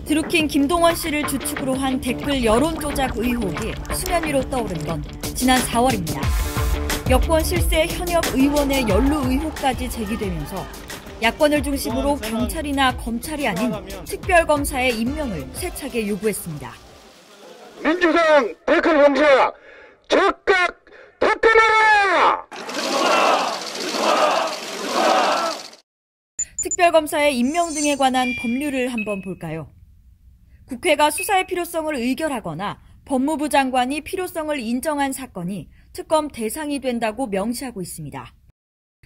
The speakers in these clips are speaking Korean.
드루킹 김동원 씨를 주축으로 한 댓글 여론 조작 의혹이 수면 위로 떠오른 건 지난 4월입니다. 여권 실세 현역 의원의 연루 의혹까지 제기되면서 야권을 중심으로 경찰이나 검찰이 아닌 특별검사의 임명을 세차게 요구했습니다. 민주당 댓글 검사 즉각 덮어놔라! 특별검사의 임명 등에 관한 법률을 한번 볼까요? 국회가 수사의 필요성을 의결하거나 법무부 장관이 필요성을 인정한 사건이 특검 대상이 된다고 명시하고 있습니다.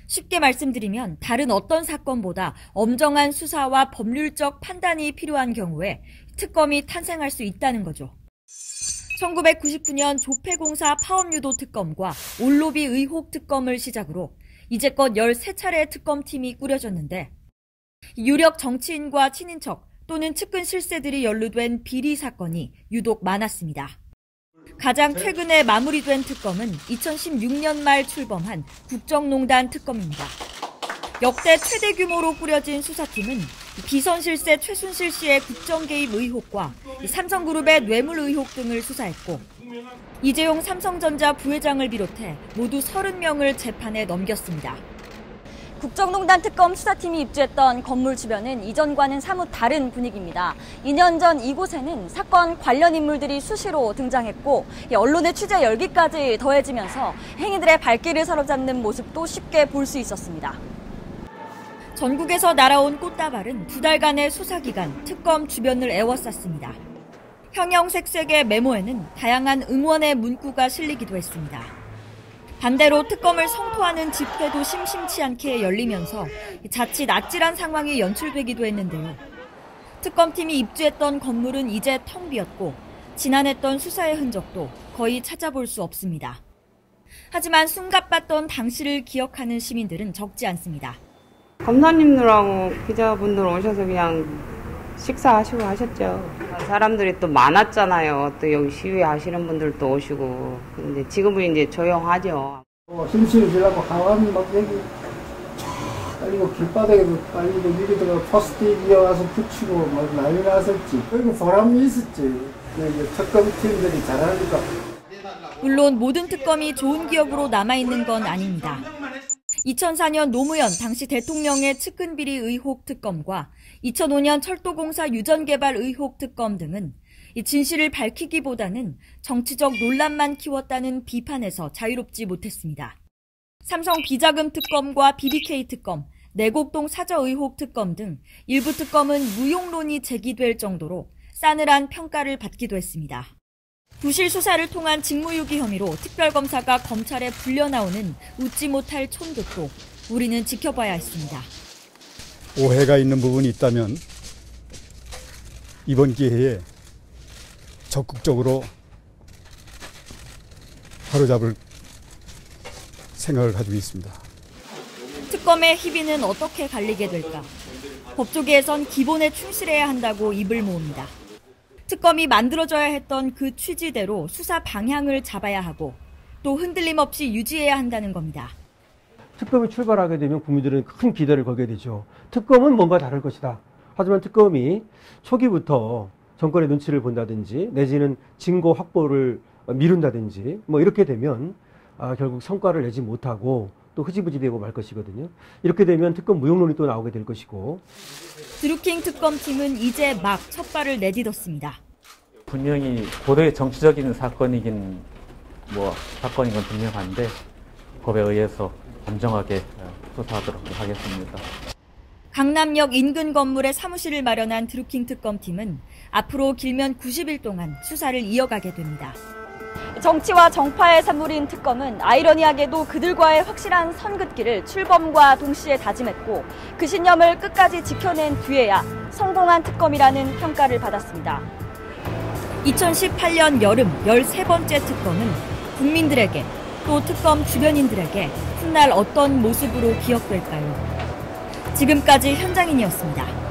쉽게 말씀드리면 다른 어떤 사건보다 엄정한 수사와 법률적 판단이 필요한 경우에 특검이 탄생할 수 있다는 거죠. 1999년 조폐공사 파업유도 특검과 올로비 의혹 특검을 시작으로 이제껏 13차례 특검팀이 꾸려졌는데 유력 정치인과 친인척 또는 측근 실세들이 연루된 비리 사건이 유독 많았습니다. 가장 최근에 마무리된 특검은 2016년 말 출범한 국정농단 특검입니다. 역대 최대 규모로 꾸려진 수사팀은 비선 실세 최순실 씨의 국정 개입 의혹과 삼성그룹의 뇌물 의혹 등을 수사했고 이재용 삼성전자 부회장을 비롯해 모두 30명을 재판에 넘겼습니다. 국정농단 특검 수사팀이 입주했던 건물 주변은 이전과는 사뭇 다른 분위기입니다. 2년 전 이곳에는 사건 관련 인물들이 수시로 등장했고 언론의 취재 열기까지 더해지면서 행인들의 발길을 사로잡는 모습도 쉽게 볼 수 있었습니다. 전국에서 날아온 꽃다발은 2달간의 수사기간 특검 주변을 에워쌌습니다. 형형색색의 메모에는 다양한 응원의 문구가 실리기도 했습니다. 반대로 특검을 성토하는 집회도 심심치 않게 열리면서 자칫 아찔한 상황이 연출되기도 했는데요. 특검팀이 입주했던 건물은 이제 텅 비었고 지난했던 수사의 흔적도 거의 찾아볼 수 없습니다. 하지만 숨가빴던 당시를 기억하는 시민들은 적지 않습니다. 검사님들하고 기자분들 오셔서 그냥 식사하시고 하셨죠. 사람들이 또 많았잖아요. 또 여기 시위하시는 분들도 오시고. 근데 지금은 이제 조용하죠. 심심이 지라고 하와는 막 여기 깔리고 길바닥에도 깔리고 여기다가 포스트잇 이어와서 붙이고 막 난리 났었지. 여기 보람이 있었지. 특검팀들이 잘하니까. 물론 모든 특검이 좋은 기억으로 남아있는 건 아닙니다. 2004년 노무현 당시 대통령의 측근비리 의혹 특검과 2005년 철도공사 유전개발 의혹 특검 등은 이 진실을 밝히기보다는 정치적 논란만 키웠다는 비판에서 자유롭지 못했습니다. 삼성 비자금 특검과 BBK 특검, 내곡동 사저 의혹 특검 등 일부 특검은 무용론이 제기될 정도로 싸늘한 평가를 받기도 했습니다. 부실 수사를 통한 직무유기 혐의로 특별검사가 검찰에 불려나오는 웃지 못할 촌극도 우리는 지켜봐야 했습니다. 오해가 있는 부분이 있다면 이번 기회에 적극적으로 바로잡을 생각을 가지고 있습니다. 특검의 희비는 어떻게 갈리게 될까? 법조계에선 기본에 충실해야 한다고 입을 모읍니다. 특검이 만들어져야 했던 그 취지대로 수사 방향을 잡아야 하고 또 흔들림 없이 유지해야 한다는 겁니다. 특검이 출발하게 되면 국민들은 큰 기대를 걸게 되죠. 특검은 뭔가 다를 것이다. 하지만 특검이 초기부터 정권의 눈치를 본다든지 내지는 증거 확보를 미룬다든지 뭐 이렇게 되면 결국 성과를 내지 못하고 또 흐지부지 되고 말 것이거든요. 이렇게 되면 특검 무용론이 또 나오게 될 것이고. 드루킹 특검팀은 이제 막 첫 발을 내딛었습니다. 분명히 고도의 정치적인 사건이긴 사건인 건 분명한데 법에 의해서 엄정하게 수사하도록 하겠습니다. 강남역 인근 건물에 사무실을 마련한 드루킹 특검팀은 앞으로 길면 90일 동안 수사를 이어가게 됩니다. 정치와 정파의 산물인 특검은 아이러니하게도 그들과의 확실한 선긋기를 출범과 동시에 다짐했고 그 신념을 끝까지 지켜낸 뒤에야 성공한 특검이라는 평가를 받았습니다. 2018년 여름 13번째 특검은 국민들에게 또 특검 주변인들에게 훗날 어떤 모습으로 기억될까요? 지금까지 현장인이었습니다.